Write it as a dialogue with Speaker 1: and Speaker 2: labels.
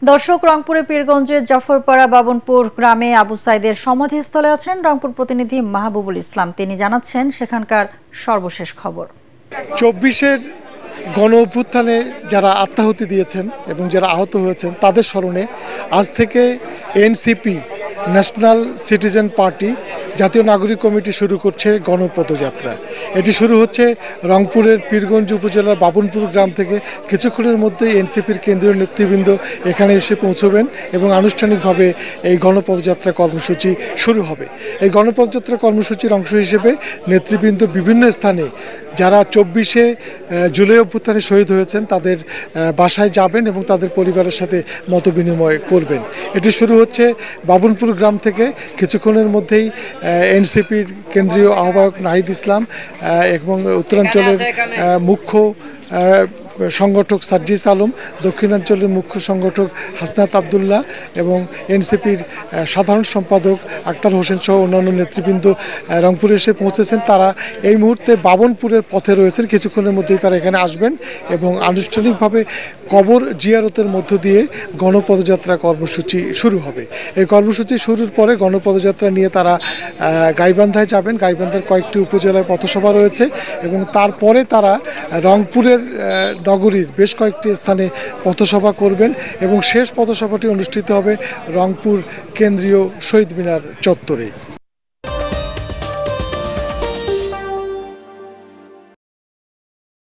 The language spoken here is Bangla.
Speaker 1: দর্শক, রংপুরে পীরগঞ্জের জাফরপাড়া বাবনপুর গ্রামে আবু সাইদের সমাধিস্থলে আছেন রংপুর প্রতিনিধি মাহবুবুল ইসলাম। তিনি জানাচ্ছেন সেখানকার সর্বশেষ খবর।
Speaker 2: ২৪-এর গণ অভ্যুত্থানে যারা আত্মাহুতি দিয়েছেন এবং যারা আহত হয়েছেন তাদের স্মরণে আজ থেকে এনসিপি ন্যাশনাল সিটিজেন পার্টি জাতীয় নাগরিক কমিটি শুরু করছে গণপদযাত্রা। এটি শুরু হচ্ছে রংপুরের পীরগঞ্জ উপজেলার বাবনপুর গ্রাম থেকে। কিছুক্ষণের মধ্যেই এনসিপির কেন্দ্রীয় নেতৃবৃন্দ এখানে এসে পৌঁছবেন এবং আনুষ্ঠানিকভাবে এই গণপদযাত্রা কর্মসূচি শুরু হবে। এই গণপদযাত্রা কর্মসূচির অংশ হিসেবে নেতৃবৃন্দ বিভিন্ন স্থানে যারা ২৪-এ জুলাই অভ্যুত্থানে শহীদ হয়েছেন তাদের বাসায় যাবেন এবং তাদের পরিবারের সাথে মতবিনিময় করবেন। এটি শুরু হচ্ছে বাবনপুর গ্রাম থেকে। কিছুক্ষণের মধ্যেই এনসিপির কেন্দ্রীয় আহ্বায়ক নাহিদ ইসলাম এবং উত্তরাঞ্চলের মুখ্য সংগঠক সার্জিস আলম, দক্ষিণাঞ্চলের মুখ্য সংগঠক হাসনাত আবদুল্লাহ এবং এনসিপির সাধারণ সম্পাদক আক্তার হোসেন সহ অন্যান্য নেতৃবৃন্দ রংপুরে এসে পৌঁছেছেন। তারা এই মুহূর্তে বাবনপুরের পথে রয়েছেন। কিছুক্ষণের মধ্যেই তারা এখানে আসবেন এবং আনুষ্ঠানিকভাবে কবর জিয়ারতের মধ্য দিয়ে গণপদযাত্রা কর্মসূচি শুরু হবে। এই কর্মসূচি শুরুর পরে গণপদযাত্রা নিয়ে তারা গাইবান্ধায় যাবেন। গাইবান্ধার কয়েকটি উপজেলায় পথসভা রয়েছে এবং তারপরে তারা রংপুরের নগরীর বেশ কয়েকটি স্থানে পথসভা করবেন এবং শেষ পথসভাটি অনুষ্ঠিত হবে রংপুর কেন্দ্রীয় শহীদ মিনার চত্বরে।